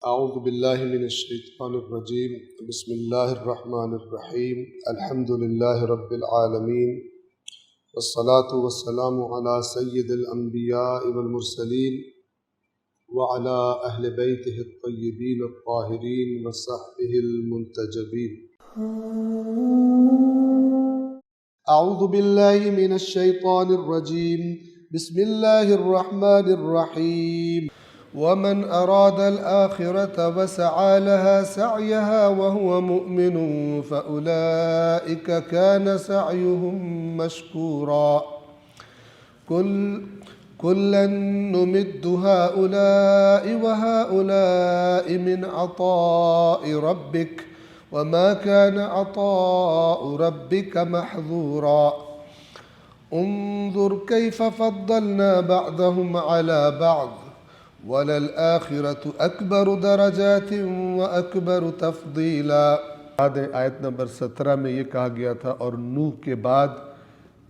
اعوذ باللہ من الشیطان الرجیم بسم اللہ الرحمن الرحیم الحمد للہ رب العالمین والصلاة والسلام علی سید الانبیاء والمرسلین وعلی اہل بیتہ الطیبین الطاہرین وصحبہ المنتجبین۔ اعوذ باللہ من الشیطان الرجیم بسم اللہ الرحمن الرحیم۔ ومن أراد الآخرة وسعى لها سعيها وهو مؤمن فأولئك كان سعيهم مشكورا كلا نمد هؤلاء وهؤلاء من عطاء ربك وما كان عطاء ربك محظورا انظر كيف فضلنا بعضهم على بعض وَلَلْآخِرَةُ أَكْبَرُ دَرَجَاتٍ وَأَكْبَرُ تَفْضِيلًا۔ آیت نمبر 17 میں یہ کہا گیا تھا، اور نوح کے بعد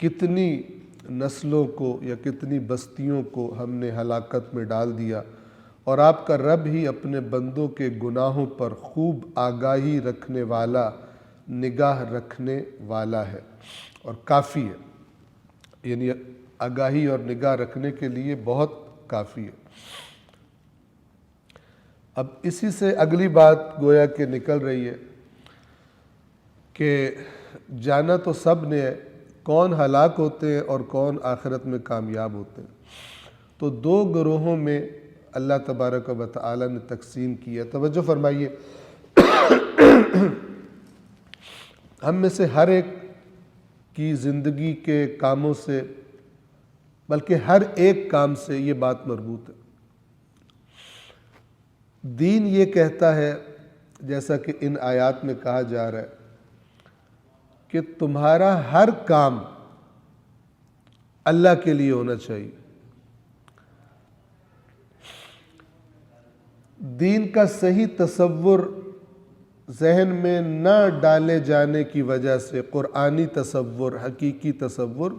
کتنی نسلوں کو یا کتنی بستیوں کو ہم نے ہلاکت میں ڈال دیا، اور آپ کا رب ہی اپنے بندوں کے گناہوں پر خوب آگاہی رکھنے والا، نگاہ رکھنے والا ہے اور کافی ہے، یعنی آگاہی اور نگاہ رکھنے کے لیے بہت کافی ہے۔ اب اسی سے اگلی بات گویا کہ نکل رہی ہے کہ جانا تو سب نے ہے، کون ہلاک ہوتے ہیں اور کون آخرت میں کامیاب ہوتے ہیں۔ تو دو گروہوں میں اللہ تبارک و تعالی نے تقسیم کیا۔ توجہ فرمائیے، ہم میں سے ہر ایک کی زندگی کے کاموں سے، بلکہ ہر ایک کام سے یہ بات مربوط ہے۔ دین یہ کہتا ہے، جیسا کہ ان آیات میں کہا جا رہا ہے، کہ تمہارا ہر کام اللہ کے لیے ہونا چاہیے۔ دین کا صحیح تصور ذہن میں نہ ڈالے جانے کی وجہ سے، قرآنی تصور، حقیقی تصور،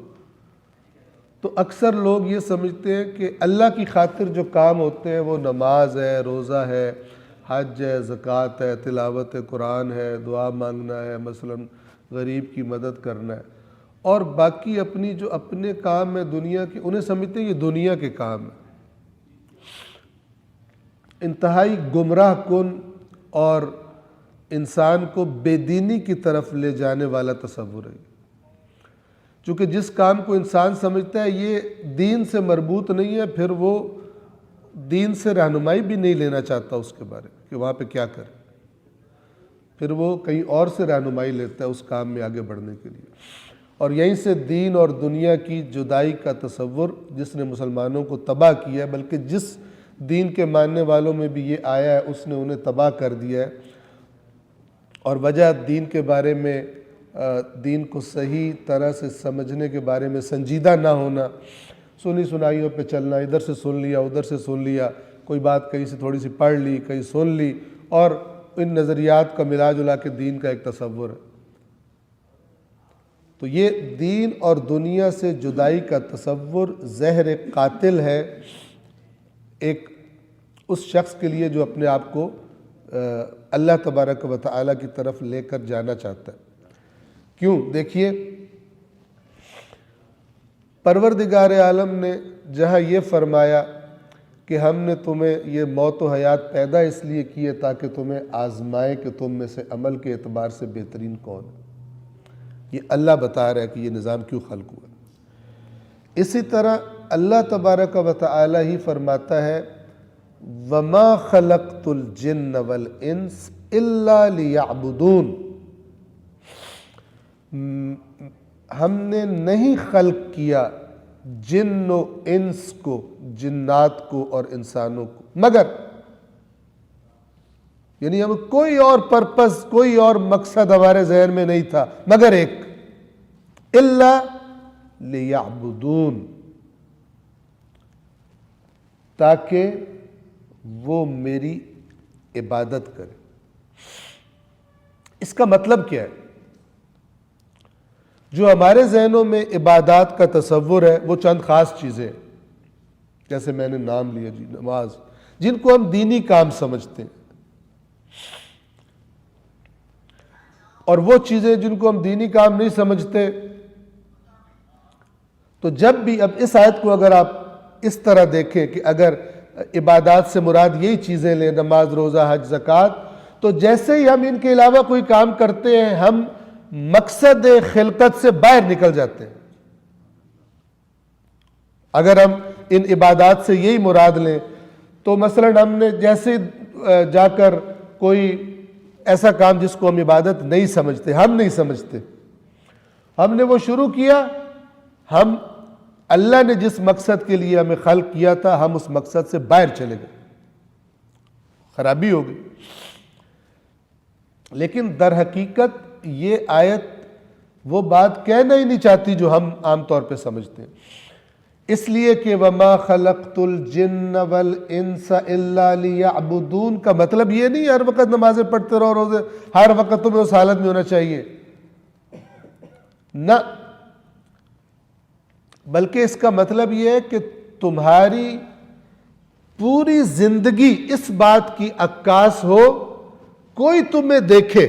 تو اکثر لوگ یہ سمجھتے ہیں کہ اللہ کی خاطر جو کام ہوتے ہیں وہ نماز ہے، روزہ ہے، حج ہے، زکوٰۃ ہے، تلاوت قرآن ہے، دعا مانگنا ہے، مثلا غریب کی مدد کرنا ہے، اور باقی اپنی جو اپنے کام ہیں دنیا کے، انہیں سمجھتے ہیں یہ دنیا کے کام ہیں۔ انتہائی گمراہ کن اور انسان کو بے دینی کی طرف لے جانے والا تصور ہے، چونکہ جس کام کو انسان سمجھتا ہے یہ دین سے مربوط نہیں ہے، پھر وہ دین سے رہنمائی بھی نہیں لینا چاہتا اس کے بارے میں کہ وہاں پہ کیا کرے، پھر وہ کہیں اور سے رہنمائی لیتا ہے اس کام میں آگے بڑھنے کے لیے۔ اور یہیں سے دین اور دنیا کی جدائی کا تصور جس نے مسلمانوں کو تباہ کیا ہے، بلکہ جس دین کے ماننے والوں میں بھی یہ آیا ہے اس نے انہیں تباہ کر دیا ہے۔ اور وجہ دین کے بارے میں، دین کو صحیح طرح سے سمجھنے کے بارے میں سنجیدہ نہ ہونا، سنی سنائیوں پہ چلنا، ادھر سے سن لیا ادھر سے سن لیا، کوئی بات کہیں سے تھوڑی سی پڑھ لی کہیں سن لی، اور ان نظریات کا ملا جلا کے دین کا ایک تصور ہے۔ تو یہ دین اور دنیا سے جدائی کا تصور زہر قاتل ہے ایک اس شخص کے لیے جو اپنے آپ کو اللہ تبارک و تعالی کی طرف لے کر جانا چاہتا ہے۔ کیوں؟ دیکھیے، پروردگار عالم نے جہاں یہ فرمایا کہ ہم نے تمہیں یہ موت و حیات پیدا اس لیے کی ہے تاکہ تمہیں آزمائے کہ تم میں سے عمل کے اعتبار سے بہترین کون ہے، یہ اللہ بتا رہا ہے کہ یہ نظام کیوں خلق ہوا۔ اسی طرح اللہ تبارک و تعالی ہی فرماتا ہے وَمَا خَلَقْتُ الْجِنَّ وَالْإِنسَ إِلَّا لِيَعْبُدُونَ، ہم نے نہیں خلق کیا جن و انس کو، جنات کو اور انسانوں کو، مگر، یعنی ہم کوئی اور پرپس، کوئی اور مقصد ہمارے ذہن میں نہیں تھا مگر ایک، الا لیعبدون، تاکہ وہ میری عبادت کرے۔ اس کا مطلب کیا ہے؟ جو ہمارے ذہنوں میں عبادات کا تصور ہے وہ چند خاص چیزیں ہیں، جیسے میں نے نام لیا جی، نماز، جن کو ہم دینی کام سمجھتے ہیں، اور وہ چیزیں جن کو ہم دینی کام نہیں سمجھتے. تو جب بھی اب اس آیت کو اگر آپ اس طرح دیکھیں کہ اگر عبادات سے مراد یہی چیزیں لیں، نماز، روزہ، حج، زکوٰۃ، تو جیسے ہی ہم ان کے علاوہ کوئی کام کرتے ہیں ہم مقصد خلقت سے باہر نکل جاتے ہیں. اگر ہم ان عبادات سے یہی مراد لیں تو مثلا ہم نے جیسے جا کر کوئی ایسا کام جس کو ہم عبادت نہیں سمجھتے، ہم نہیں سمجھتے، ہم نے وہ شروع کیا، ہم اللہ نے جس مقصد کے لیے ہمیں خلق کیا تھا ہم اس مقصد سے باہر چلے گئے، خرابی ہو گئی. لیکن در حقیقت یہ آیت وہ بات کہنا ہی نہیں چاہتی جو ہم عام طور پہ سمجھتے ہیں، اس لیے کہ وَمَا خَلَقْتُ الْجِنَّ وَالْإِنسَ إِلَّا لِيَعْبُدُونَ کا مطلب یہ نہیں ہر وقت نمازیں پڑھتے رہو، روزے ہر وقت تمہیں اس حالت میں ہونا چاہیے، نہ، بلکہ اس کا مطلب یہ ہے کہ تمہاری پوری زندگی اس بات کی عکاس ہو، کوئی تمہیں دیکھے،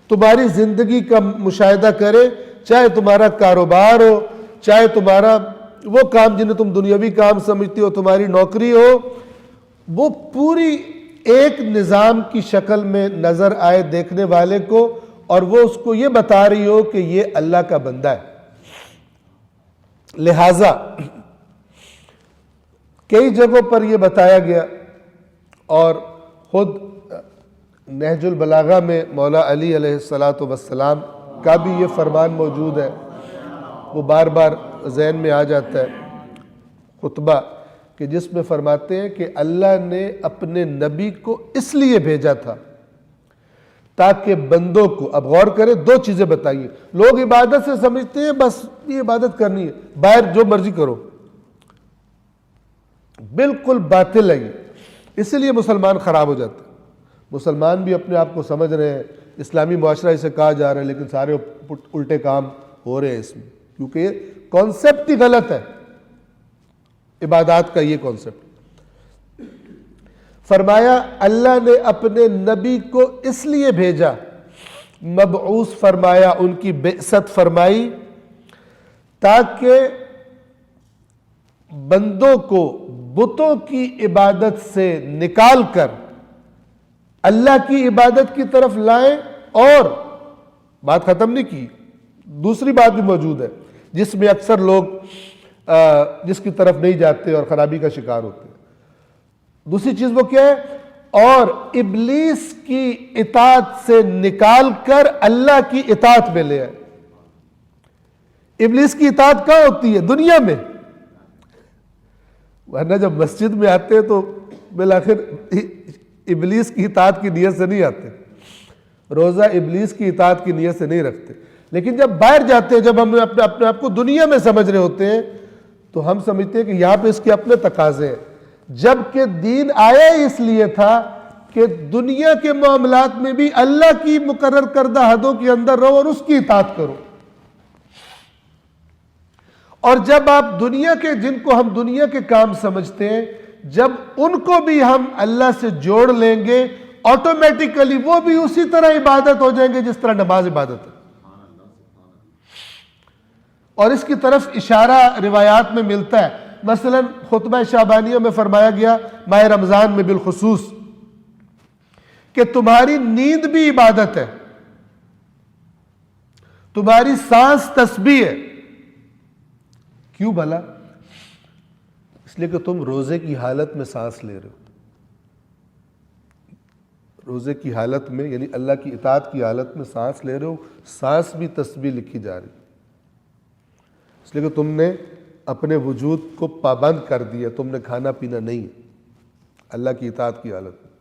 تمہاری زندگی کا مشاہدہ کرے، چاہے تمہارا کاروبار ہو، چاہے تمہارا وہ کام جنہیں تم دنیاوی کام سمجھتی ہو، تمہاری نوکری ہو، وہ پوری ایک نظام کی شکل میں نظر آئے دیکھنے والے کو، اور وہ اس کو یہ بتا رہی ہو کہ یہ اللہ کا بندہ ہے. لہٰذا کئی جگہوں پر یہ بتایا گیا، اور خود نہج البلاغہ میں مولا علی علیہ السلام کا بھی یہ فرمان موجود ہے، وہ بار بار ذہن میں آ جاتا ہے خطبہ، کہ جس میں فرماتے ہیں کہ اللہ نے اپنے نبی کو اس لیے بھیجا تھا تاکہ بندوں کو، اب غور کریں دو چیزیں بتائیے، لوگ عبادت سے سمجھتے ہیں بس یہ عبادت کرنی ہے، باہر جو مرضی کرو، بالکل باطل ہے یہ، اسی لیے مسلمان خراب ہو جاتے ہیں. مسلمان بھی اپنے آپ کو سمجھ رہے ہیں، اسلامی معاشرہ اسے کہا جا رہا ہے، لیکن سارے الٹے کام ہو رہے ہیں اس میں، کیونکہ یہ کانسیپٹ ہی غلط ہے، عبادات کا یہ کانسیپٹ. فرمایا اللہ نے اپنے نبی کو اس لیے بھیجا، مبعوث فرمایا، ان کی بعثت فرمائی، تاکہ بندوں کو بتوں کی عبادت سے نکال کر اللہ کی عبادت کی طرف لائیں. اور بات ختم نہیں کی، دوسری بات بھی موجود ہے جس میں اکثر لوگ جس کی طرف نہیں جاتے اور خرابی کا شکار ہوتے ہیں. دوسری چیز وہ کیا ہے؟ اور ابلیس کی اطاعت سے نکال کر اللہ کی اطاعت میں لے آئے. ابلیس کی اطاعت کہاں ہوتی ہے؟ دنیا میں، ورنہ جب مسجد میں آتے ہیں تو بالآخر ابلیس کی اطاعت کی نیت سے نہیں آتے، روزہ ابلیس کی اطاعت کی نیت سے نہیں رکھتے. لیکن جب باہر جاتے ہیں، جب ہم اپنے آپ کو دنیا میں سمجھ رہے ہوتے ہیں تو ہم سمجھتے ہیں کہ یہاں پہ اس کے اپنے تقاضے ہیں، جبکہ دین آیا ہی اس لیے تھا کہ دنیا کے معاملات میں بھی اللہ کی مقرر کردہ حدوں کے اندر رہو اور اس کی اطاعت کرو. اور جب آپ دنیا کے، جن کو ہم دنیا کے کام سمجھتے ہیں، جب ان کو بھی ہم اللہ سے جوڑ لیں گے، آٹومیٹیکلی وہ بھی اسی طرح عبادت ہو جائیں گے جس طرح نماز عبادت ہے. اور اس کی طرف اشارہ روایات میں ملتا ہے. مثلا خطبہ شعبانیہ میں فرمایا گیا، ماہ رمضان میں بالخصوص، کہ تمہاری نیند بھی عبادت ہے، تمہاری سانس تسبیح ہے. کیوں بھلا؟ اس لیے کہ تم روزے کی حالت میں سانس لے رہے ہو. روزے کی حالت میں، یعنی اللہ کی اطاعت کی حالت میں سانس لے رہے ہو، سانس بھی تسبیح لکھی جا رہی. اس لیے کہ تم نے اپنے وجود کو پابند کر دیا، تم نے کھانا پینا نہیں، اللہ کی اطاعت کی حالت میں.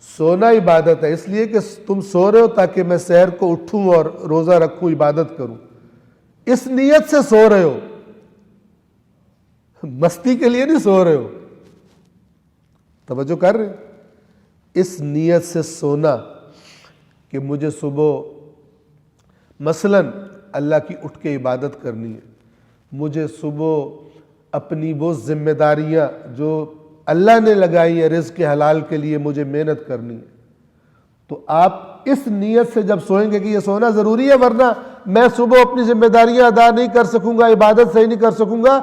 سونا عبادت ہے، اس لیے کہ تم سو رہے ہو تاکہ میں سحر کو اٹھوں اور روزہ رکھوں، عبادت کروں. اس نیت سے سو رہے ہو، مستی کے لیے نہیں سو رہے ہو. توجہ کر رہے ہیں؟ اس نیت سے سونا کہ مجھے صبح مثلا اللہ کی اٹھ کے عبادت کرنی ہے، مجھے صبح اپنی وہ ذمہ داریاں جو اللہ نے لگائی ہیں رزق کے حلال کے لیے مجھے محنت کرنی ہے، تو آپ اس نیت سے جب سوئیں گے کہ یہ سونا ضروری ہے ورنہ میں صبح اپنی ذمہ داریاں ادا نہیں کر سکوں گا، عبادت صحیح نہیں کر سکوں گا،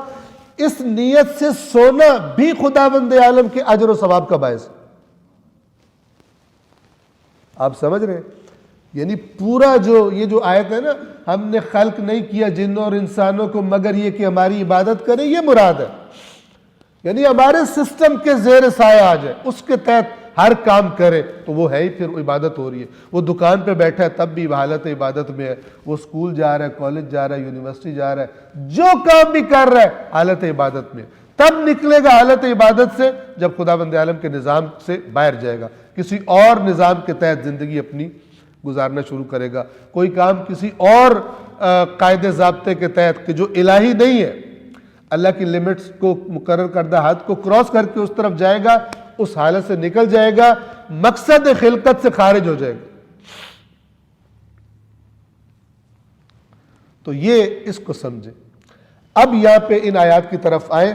اس نیت سے سونا بھی خداوند عالم کے اجر و ثواب کا باعث ہے۔ آپ سمجھ رہے ہیں؟ یعنی پورا یہ جو آیت ہے نا، ہم نے خلق نہیں کیا جنوں اور انسانوں کو مگر یہ کہ ہماری عبادت کریں، یہ مراد ہے۔ یعنی ہمارے سسٹم کے زیر سایہ آ جائے، اس کے تحت ہر کام کرے تو وہ ہے ہی پھر عبادت ہو رہی ہے۔ وہ دکان پہ بیٹھا ہے تب بھی حالت عبادت میں ہے، وہ اسکول جا رہا ہے، کالج جا رہا ہے، یونیورسٹی جا رہا ہے، جو کام بھی کر رہا ہے حالت عبادت میں، تب نکلے گا حالت عبادت سے جب خداوند عالم کے نظام سے باہر جائے گا، کسی اور نظام کے تحت زندگی اپنی گزارنا شروع کرے گا، کوئی کام کسی اور قاعدے ضابطے کے تحت کہ جو الہی نہیں ہے، اللہ کی لمٹس کو مقرر کردہ حد کو کراس کر کے اس طرف جائے گا، اس حالت سے نکل جائے گا، مقصد خلقت سے خارج ہو جائے گا۔ تو یہ اس کو سمجھیں۔ اب یہاں پہ ان آیات کی طرف آئیں۔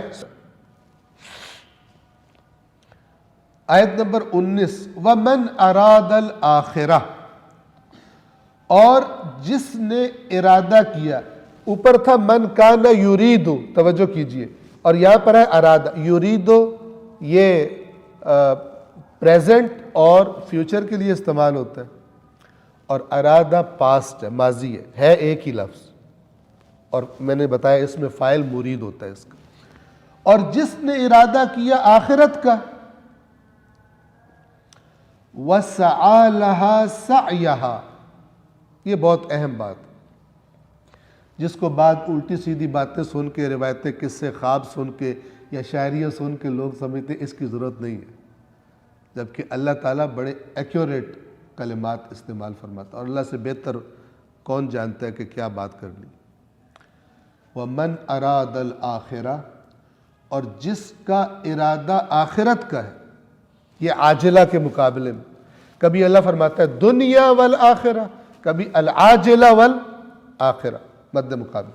آیت نمبر 19، وَمَنْ أَرَادَ الْآخِرَةَ، اور جس نے ارادہ کیا، اوپر تھا من کان یرید، توجہ کیجئے، اور یہاں پر ہے ارادہ۔ یرید یہ پریزنٹ اور فیوچر کے لیے استعمال ہوتا ہے، اور ارادہ پاسٹ ہے، ماضی ہے ایک ہی لفظ، اور میں نے بتایا اس میں فاعل مرید ہوتا ہے اس کا۔ اور جس نے ارادہ کیا آخرت کا، وَسَعَى لَهَا سَعْيَهَا، یہ بہت اہم بات ہے، جس کو بعد الٹی سیدھی باتیں سن کے، روایتیں، قصے، خواب سن کے یا شاعریاں سن کے لوگ سمجھتے ہیں اس کی ضرورت نہیں ہے، جبکہ اللہ تعالیٰ بڑے ایکوریٹ کلمات استعمال فرماتا ہے، اور اللہ سے بہتر کون جانتا ہے کہ کیا بات کرنی۔ وَمَنْ أَرَادَ الْآخِرَةَ، اور جس کا ارادہ آخرت کا ہے، یہ عاجلہ کے مقابلے میں، کبھی اللہ فرماتا ہے دنیا والآخرہ، کبھی العاجلہ والآخرہ، مد مقابل۔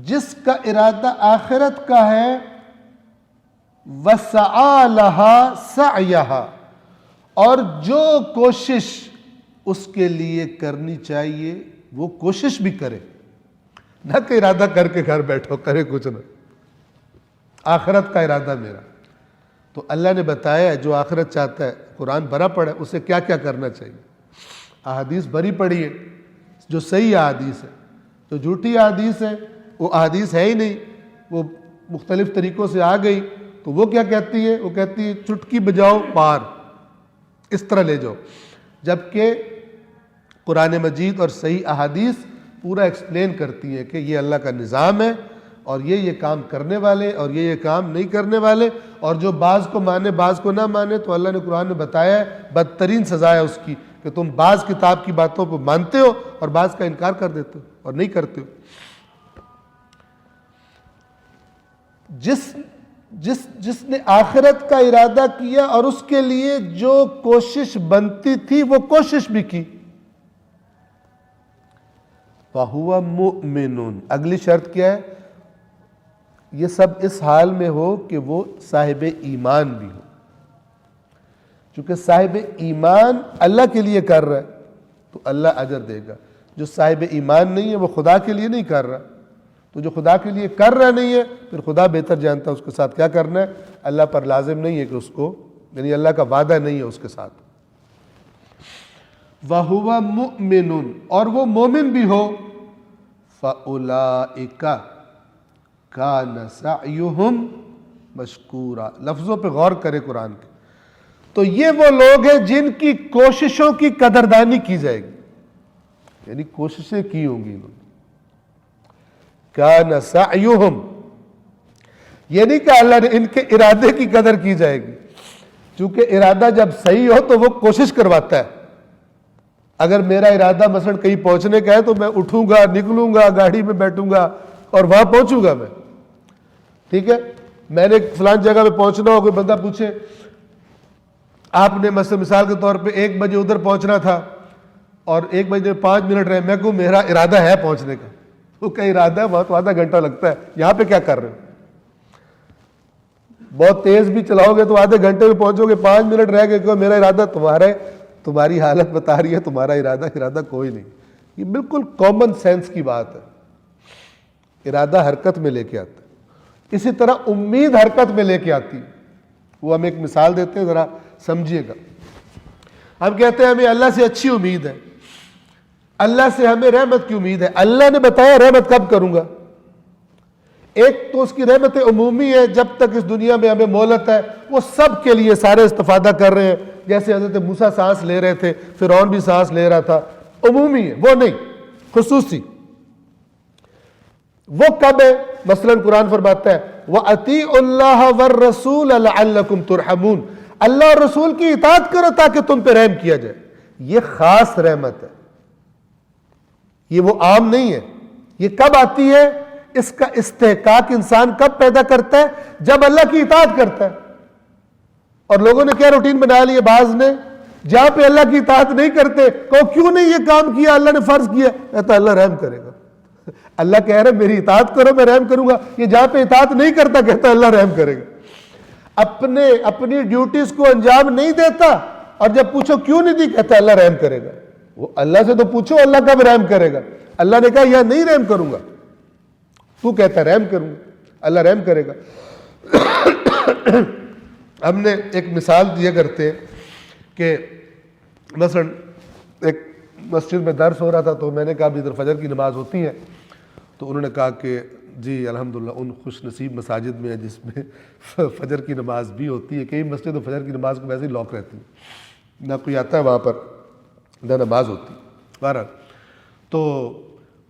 جس کا ارادہ آخرت کا ہے، وَسَعَى لَهَا سَعْيَهَا، اور جو کوشش اس کے لیے کرنی چاہیے وہ کوشش بھی کرے، نہ کہ ارادہ کر کے گھر بیٹھو کرے کچھ نہ، آخرت کا ارادہ میرا۔ تو اللہ نے بتایا جو آخرت چاہتا ہے، قرآن بھرا پڑا ہے، اسے کیا کیا کرنا چاہیے، احادیث بھری پڑی ہے، جو صحیح احادیث ہے، جو جھوٹی احادیث ہے وہ احادیث ہے ہی نہیں، وہ مختلف طریقوں سے آ گئی، تو وہ کیا کہتی ہے، وہ کہتی ہے چٹکی بجاؤ پار، اس طرح لے جاؤ، جبکہ قرآن مجید اور صحیح احادیث پورا ایکسپلین کرتی ہیں کہ یہ اللہ کا نظام ہے، اور یہ کام کرنے والے اور یہ کام نہیں کرنے والے، اور جو بعض کو مانے بعض کو نہ مانے، تو اللہ نے قرآن میں بتایا ہے بدترین سزا ہے اس کی کہ تم بعض کتاب کی باتوں کو مانتے ہو اور بعض کا انکار کر دیتے ہو اور نہیں کرتے ہو۔ جس نے آخرت کا ارادہ کیا اور اس کے لیے جو کوشش بنتی تھی وہ کوشش بھی کی، فَهُوَ مُؤْمِنٌ، اگلی شرط کیا ہے، یہ سب اس حال میں ہو کہ وہ صاحب ایمان بھی ہو، چونکہ صاحب ایمان اللہ کے لیے کر رہا ہے تو اللہ اجر دے گا، جو صاحب ایمان نہیں ہے وہ خدا کے لیے نہیں کر رہا، تو جو خدا کے لیے کر رہا نہیں ہے پھر خدا بہتر جانتا ہے اس کے ساتھ کیا کرنا ہے، اللہ پر لازم نہیں ہے کہ اس کو، یعنی اللہ کا وعدہ نہیں ہے اس کے ساتھ۔ وَهُوَ مُؤْمِنٌ، اور وہ مومن بھی ہو، فَأُولَئِكَ كَانَ سَعْيُهُمْ مَشْكُورًا، لفظوں پہ غور کرے قرآن کے، تو یہ وہ لوگ ہیں جن کی کوششوں کی قدردانی کی جائے گی، یعنی کوششیں کی ہوں گی انہوں نے۔ كَانَ سَعْيُهُمْ، یہ نہیں کہ اللہ نے ان کے ارادے کی قدر کی جائے گی، چونکہ ارادہ جب صحیح ہو تو وہ کوشش کرواتا ہے۔ اگر میرا ارادہ مثلا کہیں پہنچنے کا ہے تو میں اٹھوں گا، نکلوں گا، گاڑی میں بیٹھوں گا اور وہاں پہنچوں گا میں، ٹھیک ہے۔ میں نے فلان جگہ پہ پہنچنا ہو، کوئی بندہ پوچھے آپ نے مثال کے طور پہ 1 بجے ادھر پہنچنا تھا اور 1 بجے 5 منٹ رہے، میں کہوں میرا ارادہ ہے پہنچنے کا، وہ کا ارادہ ہے، وہاں تو آدھا گھنٹہ لگتا ہے، یہاں پہ کیا کر رہے ہو؟ بہت تیز بھی چلاؤ گے تو آدھے گھنٹے میں پہنچو گے، 5 منٹ رہ گئے کہ میرا ارادہ تمہارا ہے، تمہاری حالت بتا رہی ہے، تمہارا ارادہ کوئی نہیں. یہ بالکل کامن سینس کی بات ہے. ارادہ حرکت میں لے کے آتا ہے، اسی طرح امید حرکت میں لے کے آتی ہے. وہ ہم ایک مثال دیتے ہیں، ذرا سمجھیے گا. ہم کہتے ہیں ہمیں اللہ سے اچھی امید ہے، اللہ سے ہمیں رحمت کی امید ہے. اللہ نے بتایا رحمت کب کروں گا. ایک تو اس کی رحمت عمومی ہے، جب تک اس دنیا میں ہمیں مہلت ہے وہ سب کے لیے سارے استفادہ کر رہے ہیں. جیسے حضرت موسیٰ سانس لے رہے تھے، فرعون بھی سانس لے رہا تھا. عمومی ہے، وہ نہیں خصوصی. وہ کب ہے؟ مثلا قرآن فرماتا ہے وَأَطِيعُوا اللَّهَ وَالرَّسُولَ لَعَلَّكُمْ تُرْحَمُونَ. اللہ اور رسول کی اطاعت کرو تاکہ تم پہ رحم کیا جائے. یہ خاص رحمت ہے، یہ وہ عام نہیں ہے. یہ کب آتی ہے؟ اس کا استحقاق انسان کب پیدا کرتا ہے؟ جب اللہ کی اطاعت کرتا ہے. اور لوگوں نے کیا روٹین بنا لی ہے، بعض نے جہاں پہ اللہ کی اطاعت نہیں کرتے کہو کیوں نہیں یہ کام کیا، اللہ نے فرض کیا، کہتا اللہ رحم کرے گا. اللہ کہہ رہے میری اطاعت کرو میں رحم کروں گا. یہ جہاں پہ اطاعت نہیں کرتا کہتا اللہ رحم کرے گا. اپنی ڈیوٹیز کو انجام نہیں دیتا اور جب پوچھو کیوں نہیں دی کہتا اللہ رحم کرے گا. وہ اللہ سے تو پوچھو اللہ کب رحم کرے گا. اللہ نے کہا یا نہیں رحم کروں گا، تو کہتا رحم کروں گا، اللہ رحم کرے گا. ہم نے ایک مثال دیا کرتے ہیں کہ مثلا ایک مسجد میں درس ہو رہا تھا، تو میں نے کہا بھی ادھر فجر کی نماز ہوتی ہے. تو انہوں نے کہا کہ جی الحمدللہ ان خوش نصیب مساجد میں ہے جس میں فجر کی نماز بھی ہوتی ہے. کئی مسجد فجر کی نماز کو ویسے ہی لاک رہتی ہیں، نہ کوئی آتا ہے وہاں پر نہ نماز ہوتی. بہرحال تو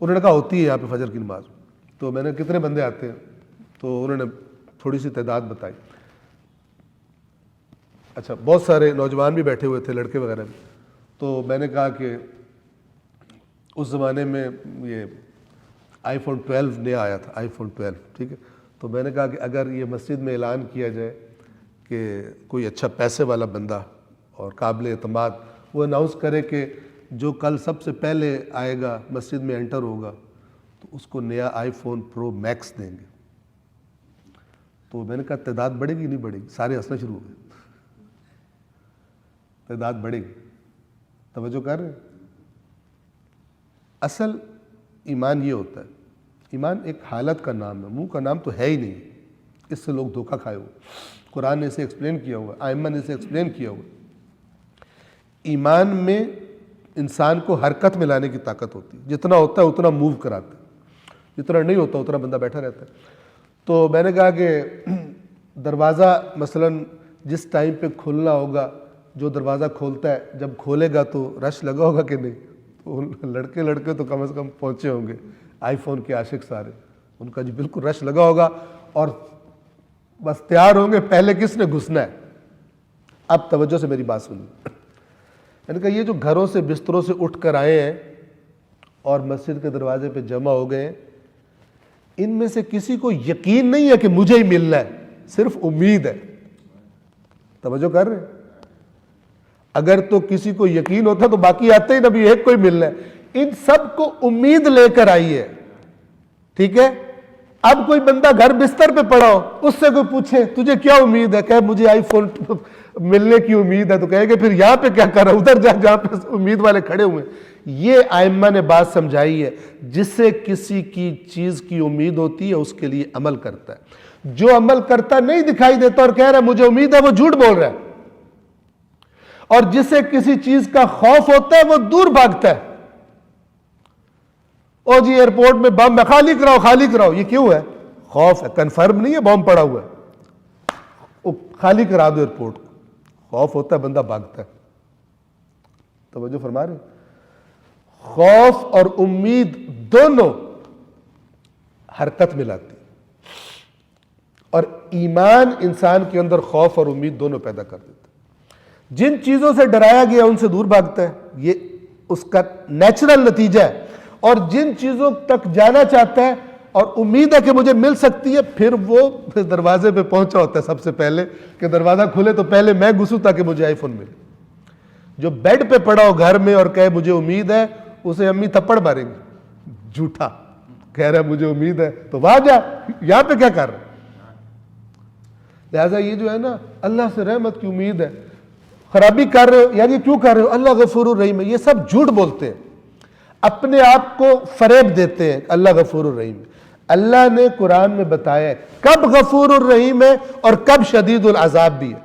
انہوں نے کہا ہوتی ہے یہاں پہ فجر کی نماز. تو میں نے کتنے بندے آتے ہیں، تو انہوں نے تھوڑی سی تعداد بتائی. اچھا بہت سارے نوجوان بھی بیٹھے ہوئے تھے، لڑکے وغیرہ بھی. تو میں نے کہا کہ اس زمانے میں یہ آئی فون 12 نیا آیا تھا، آئی فون 12 ٹھیک ہے. تو میں نے کہا کہ اگر یہ مسجد میں اعلان کیا جائے کہ کوئی اچھا پیسے والا بندہ اور قابل اعتماد وہ اناؤنس کرے کہ جو کل سب سے پہلے آئے گا مسجد میں انٹر ہوگا تو اس کو نیا آئی فون پرو میکس دیں گے. تو میں نے کہا تعداد بڑھے گی نہیں بڑھے گی؟ سارے ہنسنا شروع ہو گئے. تعداد بڑھے گی. توجہ کر رہے ہیں؟ اصل ایمان یہ ہوتا ہے، ایمان ایک حالت کا نام ہے، منہ کا نام تو ہے ہی نہیں. اس سے لوگ دھوکہ کھائے ہوئے. قرآن نے اسے ایکسپلین کیا ہوا، ائمہ نے اسے ایکسپلین کیا ہوا. ایمان میں انسان کو حرکت میں لانے کی طاقت ہوتی ہے. جتنا ہوتا ہے اتنا موو کراتا ہے، جتنا نہیں ہوتا اتنا بندہ بیٹھا رہتا ہے. تو میں نے کہا کہ دروازہ مثلا جس ٹائم پہ کھلنا ہوگا، جو دروازہ کھولتا ہے جب کھولے گا تو رش لگا ہوگا کہ نہیں؟ تو لڑکے تو کم از کم پہنچے ہوں گے، آئی فون کے عاشق سارے. ان کا جی بالکل رش لگا ہوگا اور بس تیار ہوں گے پہلے کس نے گھسنا ہے. اب توجہ سے میری بات سنیں. میں نے کہا یہ جو گھروں سے بستروں سے اٹھ کر آئے ہیں اور مسجد کے دروازے پہ جمع ہو گئے ہیں، ان میں سے کسی کو یقین نہیں ہے کہ مجھے ہی ملنا ہے، صرف امید ہے. توجہ کر رہے ہیں؟ اگر تو کسی کو یقین ہوتا تو باقی آتے ہی نہ بھی ایک کوئی ملنا ہے. ان سب کو امید لے کر آئی ہے. ٹھیک ہے؟ اب کوئی بندہ گھر بستر پہ پڑا ہو، اس سے کوئی پوچھے تجھے کیا امید ہے، کہ مجھے آئی فون ملنے کی امید ہے، تو کہے گے پھر یہاں پہ کیا کر رہا، ادھر جا جہاں پہ امید والے کھڑے ہوئے. یہ ائمہ نے بات سمجھائی ہے. جس سے کسی کی چیز کی امید ہوتی ہے اس کے لیے عمل کرتا ہے. جو عمل کرتا نہیں دکھائی دیتا اور کہہ رہا ہے مجھے امید ہے، وہ جھوٹ بول رہا ہے. اور جسے کسی چیز کا خوف ہوتا ہے وہ دور بھاگتا ہے. او جی ایئرپورٹ میں بم ہے، خالی کراؤ خالی کراؤ. یہ کیوں ہے؟ خوف ہے، کنفرم نہیں ہے بم پڑا ہوا ہے. وہ خالی کرا دو ایئرپورٹ. خوف ہوتا ہے بندہ بھاگتا ہے. توجہ فرما رہے ہیں؟ خوف اور امید دونوں حرکت میں لاتی، اور ایمان انسان کے اندر خوف اور امید دونوں پیدا کر دیتا. جن چیزوں سے ڈرایا گیا ان سے دور بھاگتا ہے، یہ اس کا نیچرل نتیجہ ہے. اور جن چیزوں تک جانا چاہتا ہے اور امید ہے کہ مجھے مل سکتی ہے، پھر وہ دروازے پہ پہنچا ہوتا ہے سب سے پہلے کہ دروازہ کھلے تو پہلے میں گھسوں تاکہ مجھے آئی فون ملے. جو بیڈ پہ پڑا ہو گھر میں اور کہے مجھے امید ہے، اسے امی تھپڑ ماریں گے، جھوٹا کہہ رہا ہے مجھے امید ہے تو وہاں جا، یہاں پہ کیا کر رہا ہے. لہٰذا یہ جو ہے نا اللہ سے رحمت کی امید ہے، خرابی کر رہے ہو، یار یہ کیوں کر رہے ہو، اللہ غفور الرحیم ہے، یہ سب جھوٹ بولتے ہیں، اپنے آپ کو فریب دیتے ہیں اللہ غفور الرحیم ہے۔ اللہ نے قرآن میں بتایا ہے کب غفور الرحیم ہے اور کب شدید العذاب بھی ہے۔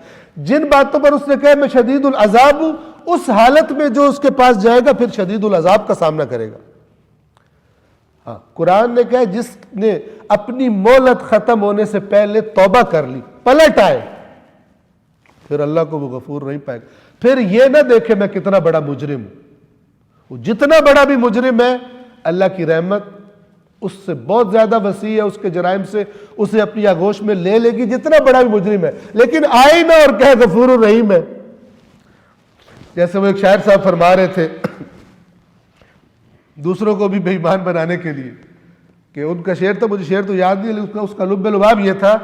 جن باتوں پر اس نے کہا میں شدید العذاب ہوں، اس حالت میں جو اس کے پاس جائے گا پھر شدید العذاب کا سامنا کرے گا۔ ہاں، قرآن نے کہا جس نے اپنی مہلت ختم ہونے سے پہلے توبہ کر لی، پلٹ آئے، پھر اللہ کو وہ غفور نہیں پائے گا۔ پھر یہ نہ دیکھے میں کتنا بڑا مجرم ہوں، وہ جتنا بڑا بھی مجرم ہے اللہ کی رحمت اس سے بہت زیادہ وسیع ہے، اس کے جرائم سے اسے اپنی آغوش میں لے لے گی جتنا بڑا بھی مجرم ہے، لیکن آئے نہ اور کہے غفور الرحیم ہے۔ جیسے وہ ایک شاعر صاحب فرما رہے تھے دوسروں کو بھی بے ایمان بنانے کے لیے، کہ ان کا شعر تو مجھے شعر تو یاد نہیں، لیکن اس کا لب لباب یہ تھا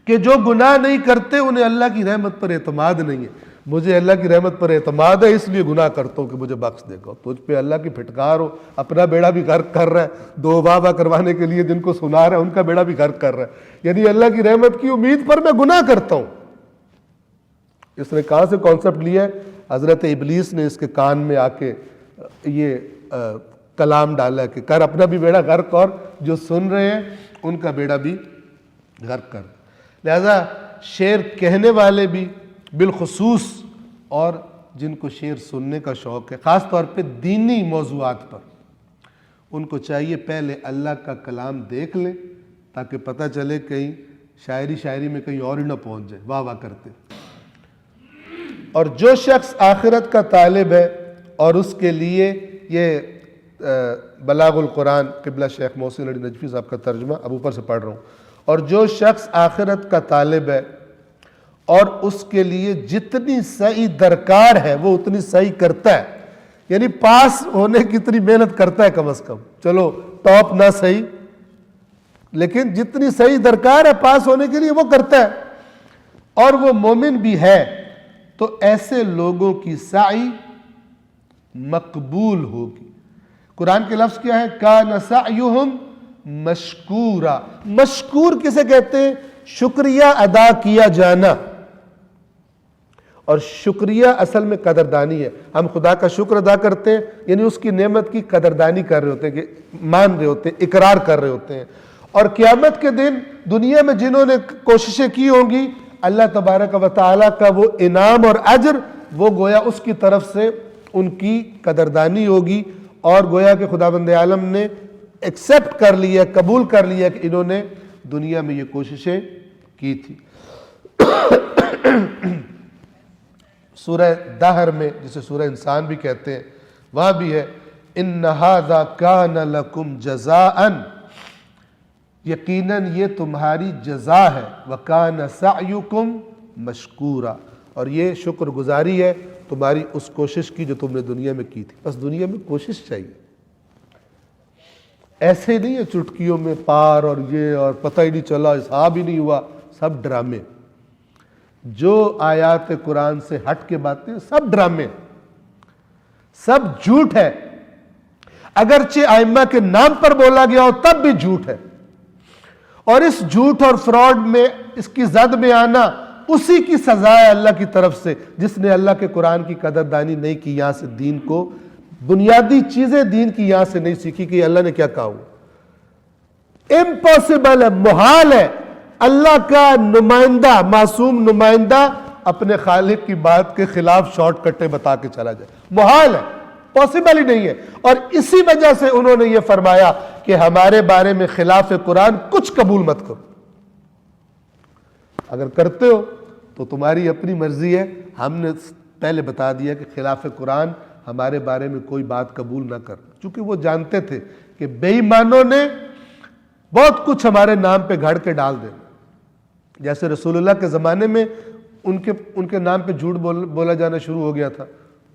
کہ جو گناہ نہیں کرتے انہیں اللہ کی رحمت پر اعتماد نہیں ہے، مجھے اللہ کی رحمت پر اعتماد ہے اس لیے گناہ کرتا ہوں کہ مجھے بخش دے گا۔ تجھ پہ اللہ کی پھٹکار ہو، اپنا بیڑا بھی غرق کر رہا ہے، دو واہ واہ کروانے کے لیے جن کو سنا رہا ہے ان کا بیڑا بھی غرق کر رہا ہے، یعنی اللہ کی رحمت کی امید پر میں گناہ کرتا ہوں۔ اس نے کہاں سے کانسیپٹ لیا ہے؟ حضرت ابلیس نے اس کے کان میں آ کے یہ کلام ڈالا کہ کر اپنا بھی بیڑا غرق اور جو سن رہے ہیں ان کا بیڑا بھی غرق کر۔ لہذا شعر کہنے والے بھی بالخصوص اور جن کو شعر سننے کا شوق ہے خاص طور پہ دینی موضوعات پر، ان کو چاہیے پہلے اللہ کا کلام دیکھ لیں تاکہ پتہ چلے کہیں شاعری میں کہیں اور ہی نہ پہنچ جائے واہ واہ کرتے۔ اور جو شخص آخرت کا طالب ہے اور اس کے لیے یہ بلاغ القرآن قبلہ شیخ محسن علی نجفی صاحب کا ترجمہ اب اوپر سے پڑھ رہا ہوں، اور جو شخص آخرت کا طالب ہے اور اس کے لیے جتنی سعی درکار ہے وہ اتنی سعی کرتا ہے، یعنی پاس ہونے کی اتنی محنت کرتا ہے کم از کم، چلو ٹاپ نہ صحیح لیکن جتنی سعی درکار ہے پاس ہونے کے لیے وہ کرتا ہے، اور وہ مومن بھی ہے، تو ایسے لوگوں کی سعی مقبول ہوگی۔ قرآن کے لفظ کیا ہے؟ کان سعیہم مشکورا۔ مشکور کسے کہتے ہیں؟ شکریہ ادا کیا جانا، اور شکریہ اصل میں قدردانی ہے۔ ہم خدا کا شکر ادا کرتے ہیں یعنی اس کی نعمت کی قدردانی کر رہے ہوتے ہیں، کہ مان رہے ہوتے ہیں، اقرار کر رہے ہوتے ہیں، اور قیامت کے دن دنیا میں جنہوں نے کوششیں کی ہوں گی اللہ تبارک و تعالیٰ کا وہ انعام اور اجر وہ گویا اس کی طرف سے ان کی قدردانی ہوگی، اور گویا کہ خداوند عالم نے ایکسیپٹ کر لیا، قبول کر لیا کہ انہوں نے دنیا میں یہ کوششیں کی تھی۔ سورہ دہر میں جسے سورہ انسان بھی کہتے ہیں وہاں بھی ہے ان ھذا کان لکم جزاء، یقیناً یہ تمہاری جزا ہے، وکان سعیکم مشکورا، اور یہ شکر گزاری ہے تمہاری اس کوشش کی جو تم نے دنیا میں کی تھی۔ بس دنیا میں کوشش چاہیے، ایسے نہیں ہے چٹکیوں میں پار اور یہ اور پتہ ہی نہیں چلا حساب ہی نہیں ہوا، سب ڈرامے، جو آیات قرآن سے ہٹ کے باتیں سب ڈرامے، سب جھوٹ ہے، اگرچہ ائمہ کے نام پر بولا گیا ہو تب بھی جھوٹ ہے، اور اس جھوٹ اور فراڈ میں اس کی زد میں آنا اسی کی سزا ہے اللہ کی طرف سے جس نے اللہ کے قرآن کی قدردانی نہیں کی، یہاں سے دین کو بنیادی چیزیں دین کی یہاں سے نہیں سیکھی کہ اللہ نے کیا کہا ہوا۔ امپاسبل ہے، محال ہے اللہ کا نمائندہ، معصوم نمائندہ اپنے خالق کی بات کے خلاف شارٹ کٹے بتا کے چلا جائے، محال ہے، پاسبل ہی نہیں ہے، اور اسی وجہ سے انہوں نے یہ فرمایا کہ ہمارے بارے میں خلاف قرآن کچھ قبول مت کرو، اگر کرتے ہو تو تمہاری اپنی مرضی ہے، ہم نے پہلے بتا دیا کہ خلاف قرآن ہمارے بارے میں کوئی بات قبول نہ کر، چونکہ وہ جانتے تھے کہ بے ایمانوں نے بہت کچھ ہمارے نام پہ گھڑ کے ڈال دیں، جیسے رسول اللہ کے زمانے میں ان کے نام پہ جھوٹ بولا جانا شروع ہو گیا تھا،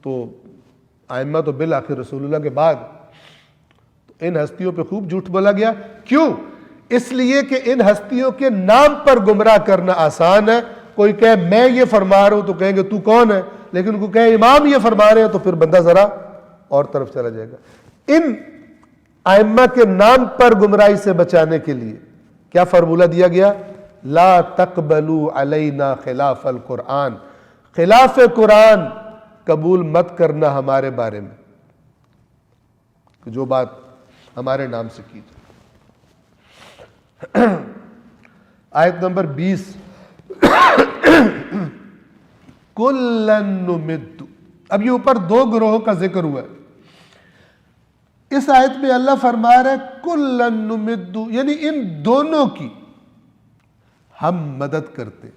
تو ائمہ تو بالآخر رسول اللہ کے بعد ان ہستیوں پہ خوب جھوٹ بولا گیا۔ کیوں؟ اس لیے کہ ان ہستیوں کے نام پر گمراہ کرنا آسان ہے، کوئی کہے میں یہ فرما رہا ہوں تو کہیں گے تو کون ہے، لیکن کوئی کہے امام یہ فرما رہے ہیں تو پھر بندہ ذرا اور طرف چلا جائے گا۔ ان ائمہ کے نام پر گمراہی سے بچانے کے لیے کیا فارمولہ دیا گیا؟ لا تقبلوا علینا خلاف القرآن، خلاف قرآن قبول مت کرنا ہمارے بارے میں، کہ جو بات ہمارے نام سے کی جائے۔ آیت نمبر 20، کُلًّا نُمِدُّ، اب یہ اوپر دو گروہوں کا ذکر ہوا ہے۔ اس آیت میں اللہ فرما رہا ہے کُلًّا نُمِدُّ، یعنی ان دونوں کی ہم مدد کرتے،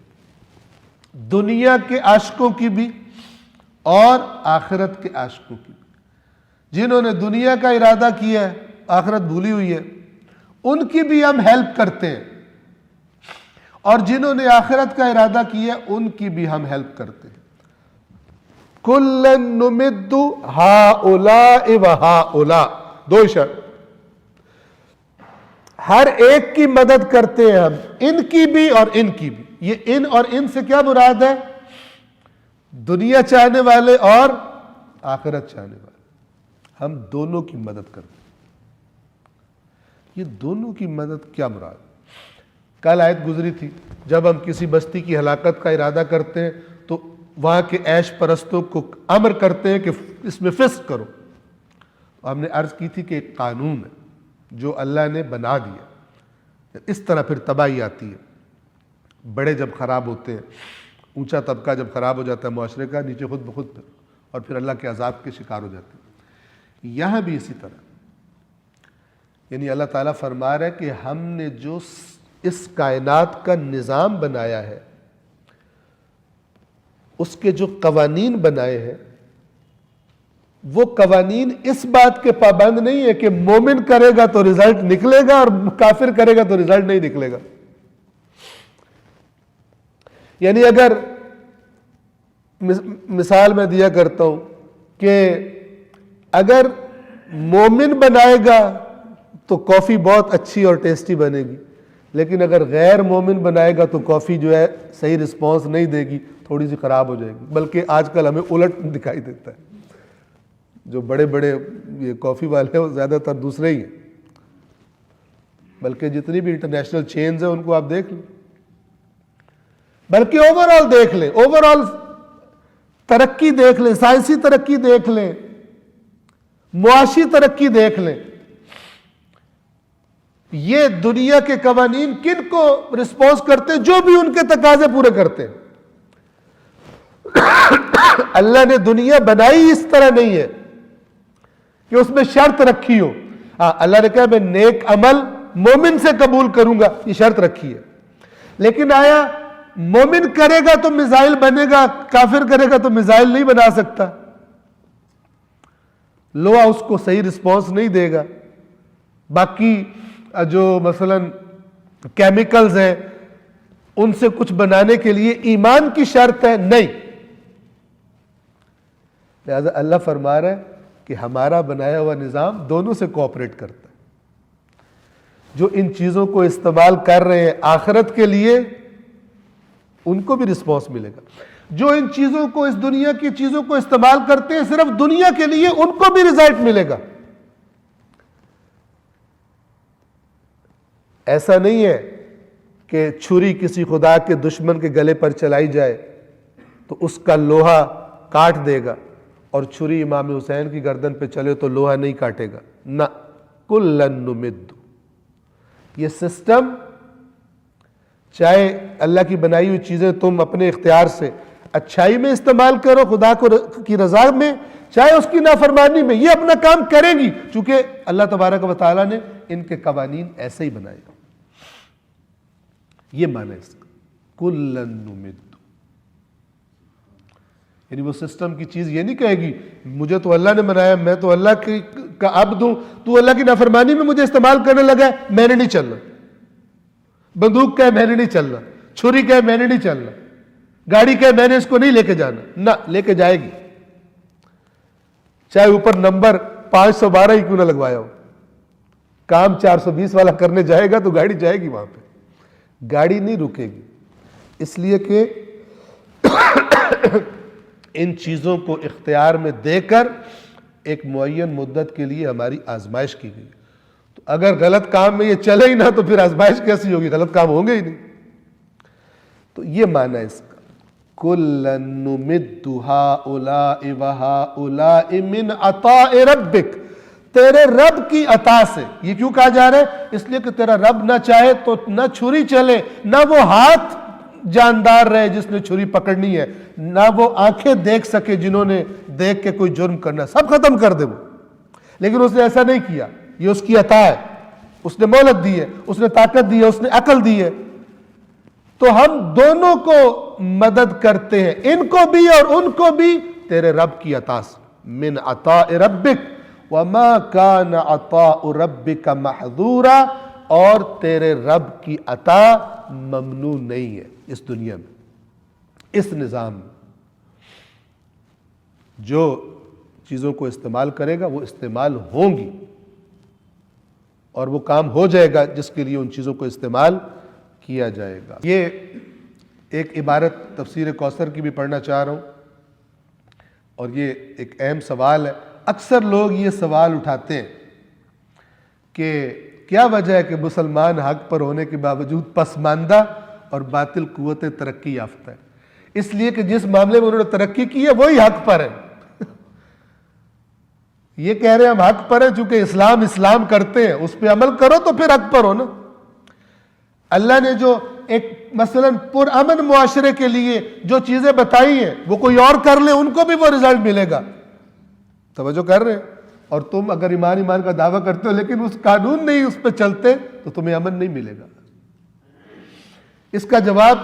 دنیا کے عاشقوں کی بھی اور آخرت کے عاشقوں کی بھی۔ جنہوں نے دنیا کا ارادہ کیا ہے، آخرت بھولی ہوئی ہے، ان کی بھی ہم ہیلپ کرتے ہیں، اور جنہوں نے آخرت کا ارادہ کیا ان کی بھی ہم ہیلپ کرتے ہیں۔ کُلًّا نُمِدُّ ہَؤُلَاءِ وَہَؤُلَاء، دو اشارے، ہر ایک کی مدد کرتے ہیں ہم، ان کی بھی اور ان کی بھی۔ یہ ان اور ان سے کیا مراد ہے؟ دنیا چاہنے والے اور آخرت چاہنے والے، ہم دونوں کی مدد کرتے ہیں۔ یہ دونوں کی مدد کیا مراد؟ کل آیت گزری تھی، جب ہم کسی بستی کی ہلاکت کا ارادہ کرتے ہیں تو وہاں کے عیش پرستوں کو امر کرتے ہیں کہ اس میں فسق کرو۔ ہم نے عرض کی تھی کہ ایک قانون ہے جو اللہ نے بنا دیا، اس طرح پھر تباہی آتی ہے۔ بڑے جب خراب ہوتے ہیں، اونچا طبقہ جب خراب ہو جاتا ہے معاشرے کا، نیچے خود بخود پھر، اور پھر اللہ کے عذاب کے شکار ہو جاتے ہیں۔ یہاں بھی اسی طرح، یعنی اللہ تعالیٰ فرما رہا ہے کہ ہم نے جو اس کائنات کا نظام بنایا ہے، اس کے جو قوانین بنائے ہیں، وہ قوانین اس بات کے پابند نہیں ہے کہ مومن کرے گا تو رزلٹ نکلے گا اور کافر کرے گا تو رزلٹ نہیں نکلے گا۔ یعنی اگر مثال میں دیا کرتا ہوں کہ اگر مومن بنائے گا تو کافی بہت اچھی اور ٹیسٹی بنے گی، لیکن اگر غیر مومن بنائے گا تو کافی جو ہے صحیح رسپانس نہیں دے گی، تھوڑی سی خراب ہو جائے گی۔ بلکہ آج کل ہمیں الٹ دکھائی دیتا ہے، جو بڑے بڑے یہ کافی والے ہیں وہ زیادہ تر دوسرے ہی ہیں، بلکہ جتنی بھی انٹرنیشنل چینز ہیں ان کو آپ دیکھ لیں، بلکہ اوور آل دیکھ لیں، اوور آل ترقی دیکھ لیں، سائنسی ترقی دیکھ لیں، معاشی ترقی دیکھ لیں، یہ دنیا کے قوانین کن کو رسپانس کرتے ہیں؟ جو بھی ان کے تقاضے پورے کرتے ہیں۔ اللہ نے دنیا بنائی اس طرح نہیں ہے کہ اس میں شرط رکھی ہو۔ ہاں، اللہ نے کہا میں نیک عمل مومن سے قبول کروں گا، یہ شرط رکھی ہے، لیکن آیا مومن کرے گا تو میزائل بنے گا، کافر کرے گا تو میزائل نہیں بنا سکتا، لوہا اس کو صحیح رسپانس نہیں دے گا۔ باقی جو مثلا کیمیکلز ہیں ان سے کچھ بنانے کے لیے ایمان کی شرط ہے، نہیں۔ لہذا اللہ فرما رہا ہے کہ ہمارا بنایا ہوا نظام دونوں سے کوآپریٹ کرتا ہے۔ جو ان چیزوں کو استعمال کر رہے ہیں آخرت کے لیے، ان کو بھی رسپانس ملے گا۔ جو ان چیزوں کو، اس دنیا کی چیزوں کو استعمال کرتے ہیں صرف دنیا کے لیے، ان کو بھی رزلٹ ملے گا۔ ایسا نہیں ہے کہ چھری کسی خدا کے دشمن کے گلے پر چلائی جائے تو اس کا لوہا کاٹ دے گا، اور چھری امام حسین کی گردن پہ چلے تو لوہا نہیں کاٹے گا، نہ۔ کُلًّا نُمِدُّ، یہ سسٹم، چاہے اللہ کی بنائی ہوئی چیزیں تم اپنے اختیار سے اچھائی میں استعمال کرو، خدا کی رضا میں، چاہے اس کی نافرمانی میں، یہ اپنا کام کرے گی، چونکہ اللہ تبارک و تعالیٰ نے ان کے قوانین ایسے ہی بنائے گا۔ یہ معنی ہے اس کا، کُلًّا نُمِدُّ، یعنی وہ سسٹم کی چیز یہ نہیں کہے گی مجھے تو اللہ نے بنایا، میں تو اللہ کا عبد ہوں، تو اللہ کی نافرمانی میں مجھے استعمال کرنے لگا ہے، میں نے نہیں چلنا۔ بندوق کہے میں نے نہیں چلنا، چھری کہے میں نے نہیں چلنا، گاڑی کہے میں نے اس کو نہیں لے کے جانا، نہ، لے کے جائے گی، چاہے اوپر نمبر 512 ہی کیوں نہ لگوایا ہو۔ کام 420 والا کرنے جائے گا تو گاڑی جائے گی وہاں پہ، گاڑی نہیں رکے گی، اس لیے کہ ان چیزوں کو اختیار میں دے کر ایک معین مدت کے لیے ہماری آزمائش کی گئی۔ تو اگر غلط کام میں یہ چلے ہی نہ تو پھر آزمائش کیسی ہوگی؟ غلط کام ہوں گے ہی نہیں۔ تو یہ معنی ہے اس کا، کُلًّا نُمِدُّ هَٰؤُلَاءِ وَهَٰؤُلَاءِ مِنْ عَطَاءِ رَبِّكَ، تیرے رب کی عطا سے۔ یہ کیوں کہا جا رہا ہے؟ اس لیے کہ تیرا رب نہ چاہے تو نہ چھری چلے، نہ وہ ہاتھ جاندار رہے جس نے چھری پکڑنی ہے، نہ وہ آنکھیں دیکھ سکے جنہوں نے دیکھ کے کوئی جرم کرنا، سب ختم کر دے وہ۔ لیکن اس نے ایسا نہیں کیا، یہ اس کی عطا ہے، اس نے مہلت دی ہے، اس نے طاقت دی ہے، اس نے عقل دی ہے۔ تو ہم دونوں کو مدد کرتے ہیں، ان کو بھی اور ان کو بھی تیرے رب کی عطا سے، من عطاء ربک وما کان عطاء ربک محظورا، اور تیرے رب کی عطا ممنوع نہیں ہے اس دنیا میں، اس نظام میں۔ جو چیزوں کو استعمال کرے گا وہ استعمال ہوں گی، اور وہ کام ہو جائے گا جس کے لیے ان چیزوں کو استعمال کیا جائے گا۔ یہ ایک عبارت تفسیر کوثر کی بھی پڑھنا چاہ رہا ہوں، اور یہ ایک اہم سوال ہے۔ اکثر لوگ یہ سوال اٹھاتے ہیں کہ کیا وجہ ہے کہ مسلمان حق پر ہونے کے باوجود پسماندہ اور باطل قوت ترقی یافتہ ہے؟ اس لیے کہ جس معاملے میں انہوں نے ترقی کی ہے وہی حق پر ہے۔ یہ کہہ رہے ہیں ہم حق پر ہیں، چونکہ اسلام کرتے ہیں، اس پہ عمل کرو تو پھر حق پر ہو نا۔ اللہ نے جو ایک مثلا پرامن معاشرے کے لیے جو چیزیں بتائی ہیں وہ کوئی اور کر لے، ان کو بھی وہ رزلٹ ملے گا۔ توجہ کر رہے ہیں؟ اور تم اگر ایمان کا دعویٰ کرتے ہو لیکن اس قانون نہیں اس پہ چلتے تو تمہیں امن نہیں ملے گا۔ اس کا جواب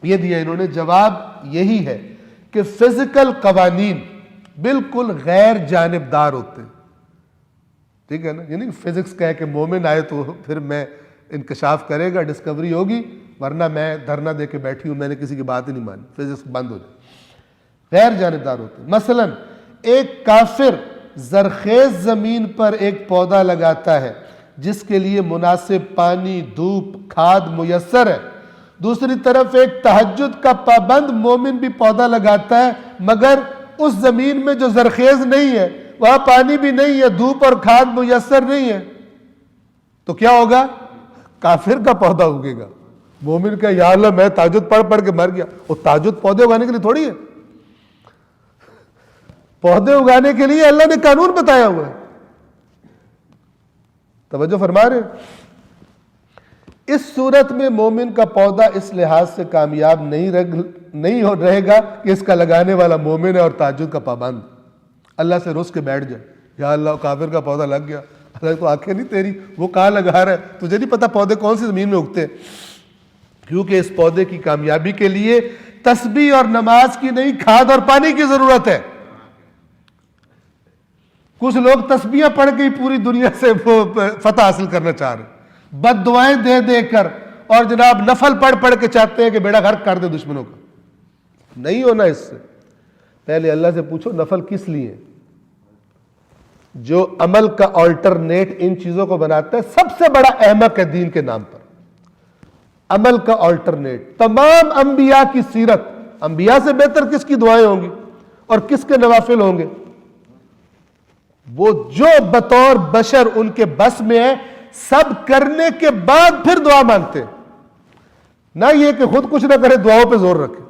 یہ دیا انہوں نے، جواب یہی ہے کہ فزیکل قوانین بالکل غیر جانبدار ہوتے ہیں، ٹھیک ہے نا؟ یعنی فزکس کہے کہ مومن آئے تو پھر میں انکشاف کرے گا، ڈسکوری ہوگی، ورنہ میں دھرنا دے کے بیٹھی ہوں، میں نے کسی کی بات ہی نہیں مانی، فزکس بند ہو جائے۔ غیر جانبدار ہوتے ہیں۔ مثلا ایک کافر زرخیز زمین پر ایک پودا لگاتا ہے جس کے لیے مناسب پانی، دھوپ، کھاد میسر ہے، دوسری طرف ایک تہجد کا پابند مومن بھی پودا لگاتا ہے مگر اس زمین میں جو زرخیز نہیں ہے، وہاں پانی بھی نہیں ہے، دھوپ اور کھاد میسر نہیں ہے، تو کیا ہوگا؟ کافر کا پودا اگے گا۔ مومن کا یا اللہ میں تہجد پڑھ کے مر گیا، وہ تہجد پودے اگانے کے لیے تھوڑی ہے، پودے اگانے کے لیے اللہ نے قانون بتایا ہوا ہے۔ توجہ فرما رہے ہیں؟ اس صورت میں مومن کا پودا اس لحاظ سے کامیاب نہیں رہے گا کہ اس کا لگانے والا مومن ہے اور تہجد کا پابند، اللہ سے رس کے بیٹھ جائے، یا اللہ کافر کا پودا لگ گیا، اللہ تو آنکھیں نہیں تیری، وہ کہاں لگا رہا ہے، تجھے نہیں پتا پودے کون سی زمین میں اگتے ہیں؟ کیونکہ اس پودے کی کامیابی کے لیے تسبیح اور نماز کی نہیں، کھاد اور پانی کی ضرورت ہے۔ کچھ لوگ تسبیحیں پڑھ کے ہی پوری دنیا سے فتح حاصل کرنا چاہ رہے ہیں، بد دعائیں دے دے کر، اور جناب نفل پڑھ کے چاہتے ہیں کہ بیڑا غرق کر دے دشمنوں کا۔ نہیں ہونا اس سے۔ پہلے اللہ سے پوچھو نفل کس لیے؟ جو عمل کا آلٹرنیٹ ان چیزوں کو بناتا ہے سب سے بڑا احمق ہے دین کے نام پر۔ عمل کا آلٹرنیٹ، تمام انبیاء کی سیرت، انبیاء سے بہتر کس کی دعائیں ہوں گی اور کس کے نوافل ہوں گے؟ وہ جو بطور بشر ان کے بس میں ہے، سب کرنے کے بعد پھر دعا مانگتے، نہ یہ کہ خود کچھ نہ کرے دعاؤں پہ زور رکھے۔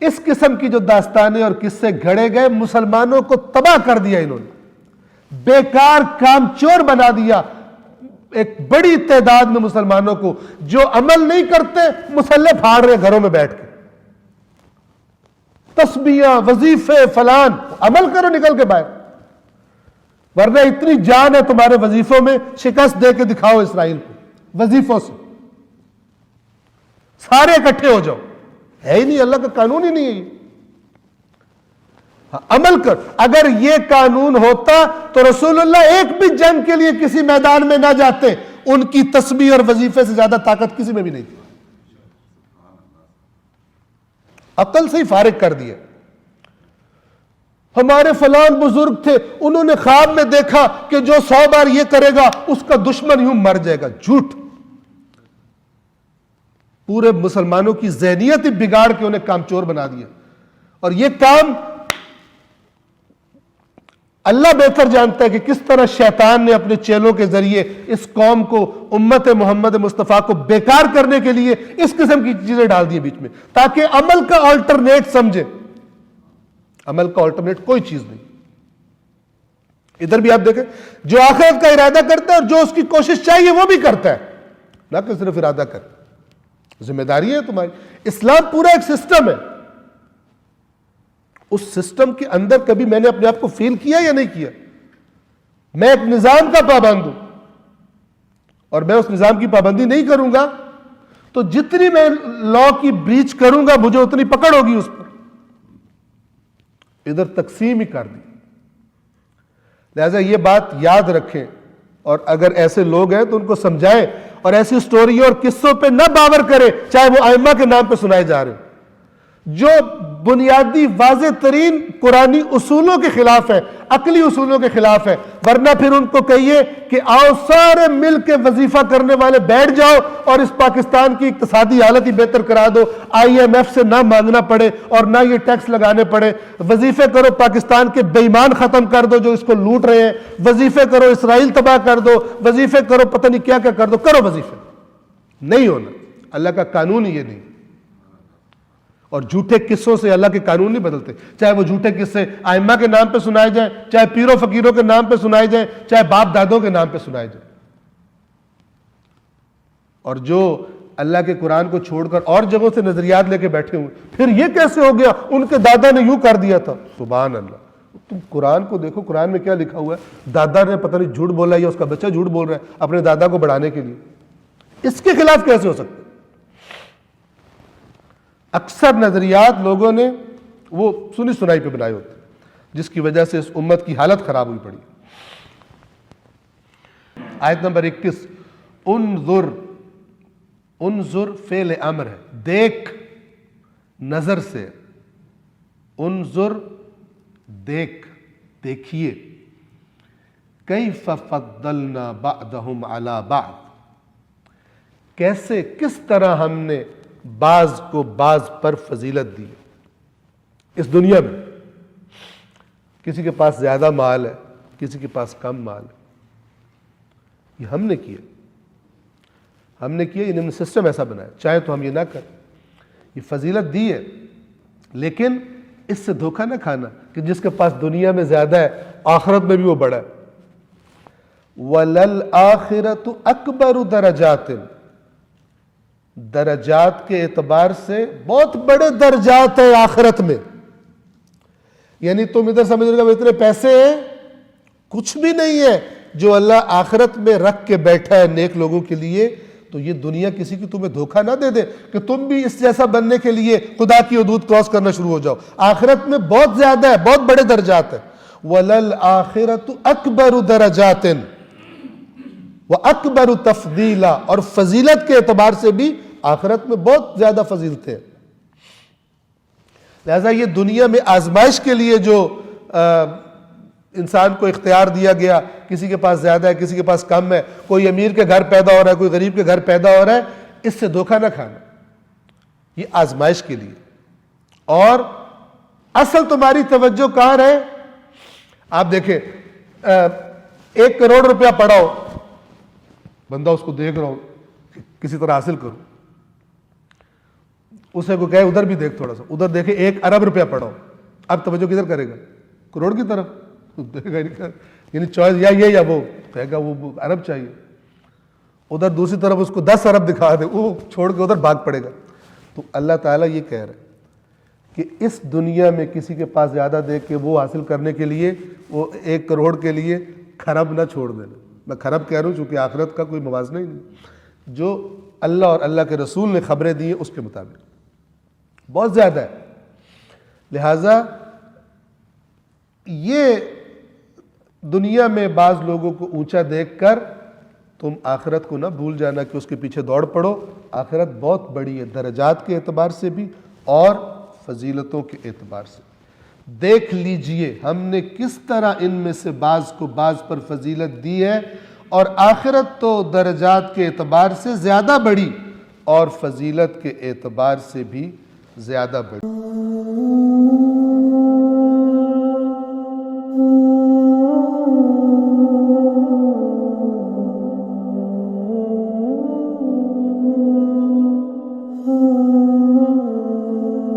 اس قسم کی جو داستانیں اور قصے گھڑے گئے، مسلمانوں کو تباہ کر دیا انہوں نے، بیکار کام چور بنا دیا۔ ایک بڑی تعداد میں مسلمانوں کو جو عمل نہیں کرتے، مسلح پھاڑ رہے گھروں میں بیٹھ کے، تسبیحاں، وظیفے، فلان، عمل کرو نکل کے باہر، ورنہ اتنی جان ہے تمہارے وظیفوں میں، شکست دے کے دکھاؤ اسرائیل کو وظیفوں سے، سارے اکٹھے ہو جاؤ۔ ہے ہی نہیں، اللہ کا قانون ہی نہیں ہے یہ۔ عمل کر، اگر یہ قانون ہوتا تو رسول اللہ ایک بھی جنگ کے لیے کسی میدان میں نہ جاتے، ان کی تسبیح اور وظیفے سے زیادہ طاقت کسی میں بھی نہیں تھی۔ عقل سے ہی فارغ کر دیا۔ ہمارے فلان بزرگ تھے، انہوں نے خواب میں دیکھا کہ جو 100 بار یہ کرے گا اس کا دشمن یوں مر جائے گا۔ جھوٹ۔ پورے مسلمانوں کی ذہنیت ہی بگاڑ کے انہیں کام چور بنا دیا، اور یہ کام اللہ بہتر جانتا ہے کہ کس طرح شیطان نے اپنے چیلوں کے ذریعے اس قوم کو، امت محمد مصطفیٰ کو بیکار کرنے کے لیے اس قسم کی چیزیں ڈال دی بیچ میں، تاکہ عمل کا آلٹرنیٹ سمجھے۔ عمل کا آلٹرنیٹ کوئی چیز نہیں۔ ادھر بھی آپ دیکھیں، جو آخرت کا ارادہ کرتا ہے اور جو اس کی کوشش چاہیے وہ بھی کرتا ہے، نہ کہ صرف ارادہ کر۔ ذمہ داری ہے تمہاری۔ اسلام پورا ایک سسٹم ہے۔ اس سسٹم کے اندر کبھی میں نے اپنے آپ کو فیل کیا یا نہیں کیا؟ میں ایک نظام کا پابند ہوں اور میں اس نظام کی پابندی نہیں کروں گا تو جتنی میں لا کی بریچ کروں گا مجھے اتنی پکڑ ہوگی اس پر۔ ادھر تقسیم ہی کر دی۔ لہذا یہ بات یاد رکھیں، اور اگر ایسے لوگ ہیں تو ان کو سمجھائیں، اور ایسی سٹوریوں اور قصوں پہ نہ باور کریں چاہے وہ ائمہ کے نام پہ سنائے جا رہے ہیں، جو بنیادی واضح ترین قرآنی اصولوں کے خلاف ہے، عقلی اصولوں کے خلاف ہے۔ ورنہ پھر ان کو کہیے کہ آؤ سارے مل کے وظیفہ کرنے والے بیٹھ جاؤ اور اس پاکستان کی اقتصادی حالت ہی بہتر کرا دو، IMF سے نہ مانگنا پڑے اور نہ یہ ٹیکس لگانے پڑے، وظیفے کرو پاکستان کے بے ایمان ختم کر دو جو اس کو لوٹ رہے ہیں، وظیفے کرو اسرائیل تباہ کر دو، وظیفے کرو پتہ نہیں کیا کیا کر دو، کرو وظیفے۔ نہیں ہونا، اللہ کا قانون ہی یہ نہیں۔ اور جھوٹے قصوں سے اللہ کے قانون نہیں بدلتے، چاہے وہ جھوٹے قصے ائمہ کے نام پہ سنائے جائیں، چاہے پیروں فقیروں کے نام پہ سنائے جائیں، چاہے باپ دادوں کے نام پہ سنائے جائیں۔ اور جو اللہ کے قرآن کو چھوڑ کر اور جگہوں سے نظریات لے کے بیٹھے ہوئے، پھر یہ کیسے ہو گیا، ان کے دادا نے یوں کر دیا تھا۔ سبحان اللہ، تم قرآن کو دیکھو، قرآن میں کیا لکھا ہوا ہے؟ دادا نے پتہ نہیں جھوٹ بولا یا اس کا بچہ جھوٹ بول رہا ہے اپنے دادا کو بڑھانے کے لیے، اس کے خلاف کیسے ہو سکتا ہے؟ اکثر نظریات لوگوں نے وہ سنی سنائی پہ بنائے ہوتے ہیں، جس کی وجہ سے اس امت کی حالت خراب ہوئی پڑی۔ آیت نمبر 21، انظر فعل امر ہے، دیکھ، نظر سے، انظر دیکھ، دیکھیے، کیف فضلنا بعضهم علی بعض، کیسے، کس طرح ہم نے بعض کو بعض پر فضیلت دی۔ اس دنیا میں کسی کے پاس زیادہ مال ہے، کسی کے پاس کم مال ہے، یہ ہم نے کیا، انہوں نے سسٹم ایسا بنایا، چاہے تو ہم یہ نہ کریں، یہ فضیلت دی ہے۔ لیکن اس سے دھوکہ نہ کھانا کہ جس کے پاس دنیا میں زیادہ ہے آخرت میں بھی وہ بڑا ہے۔ وَلَلْآخِرَةُ أَكْبَرُ دَرَجَاتٍ، درجات کے اعتبار سے بہت بڑے درجات ہیں آخرت میں۔ یعنی تم ادھر سمجھ رہے ہو اتنے پیسے ہیں، کچھ بھی نہیں ہے جو اللہ آخرت میں رکھ کے بیٹھا ہے نیک لوگوں کے لیے۔ تو یہ دنیا کسی کی تمہیں دھوکہ نہ دے دے کہ تم بھی اس جیسا بننے کے لیے خدا کی حدود کراس کرنا شروع ہو جاؤ۔ آخرت میں بہت زیادہ ہے، بہت بڑے درجات ہیں۔ وَلَلْآخِرَةُ أَكْبَرُ دَرَجَاتٍ وَأَكْبَرُ تَفْضِيلًا، اور فضیلت کے اعتبار سے بھی آخرت میں بہت زیادہ فضیلتیں ہیں۔ لہذا یہ دنیا میں آزمائش کے لیے جو انسان کو اختیار دیا گیا، کسی کے پاس زیادہ ہے کسی کے پاس کم ہے، کوئی امیر کے گھر پیدا ہو رہا ہے کوئی غریب کے گھر پیدا ہو رہا ہے، اس سے دھوکہ نہ کھانا، یہ آزمائش کے لیے۔ اور اصل تمہاری توجہ کہاں رہے؟ آپ دیکھیں 1 کروڑ روپیہ پڑا ہو، بندہ اس کو دیکھ رہا ہو کسی طرح حاصل کرو، اسے کو کہے ادھر بھی دیکھ تھوڑا سا، ادھر دیکھے 1 ارب روپیہ پڑا ہو، اب توجہ کدھر کرے گا؟ کروڑ کی طرف دیکھے گا، یعنی چوائس یا یہ یا وہ، کہے گا وہ ارب چاہیے۔ ادھر دوسری طرف اس کو 10 ارب دکھا دے، وہ چھوڑ کے ادھر بھاگ پڑے گا۔ تو اللہ تعالیٰ یہ کہہ رہا ہے کہ اس دنیا میں کسی کے پاس زیادہ دیکھ کے وہ حاصل کرنے کے لیے، وہ 1 کروڑ کے لیے کھرب نہ چھوڑ دینا۔ میں کھرب کہہ رہا ہوں چونکہ آخرت کا کوئی موازنہ ہی نہیں، جو اللہ اور اللہ کے رسول نے خبریں دی ہیں اس کے مطابق بہت زیادہ ہے۔ لہٰذا یہ دنیا میں بعض لوگوں کو اونچا دیکھ کر تم آخرت کو نہ بھول جانا کہ اس کے پیچھے دوڑ پڑو۔ آخرت بہت بڑی ہے، درجات کے اعتبار سے بھی اور فضیلتوں کے اعتبار سے۔ دیکھ لیجئے ہم نے کس طرح ان میں سے بعض کو بعض پر فضیلت دی ہے، اور آخرت تو درجات کے اعتبار سے زیادہ بڑی اور فضیلت کے اعتبار سے بھی زیادہ بڑی۔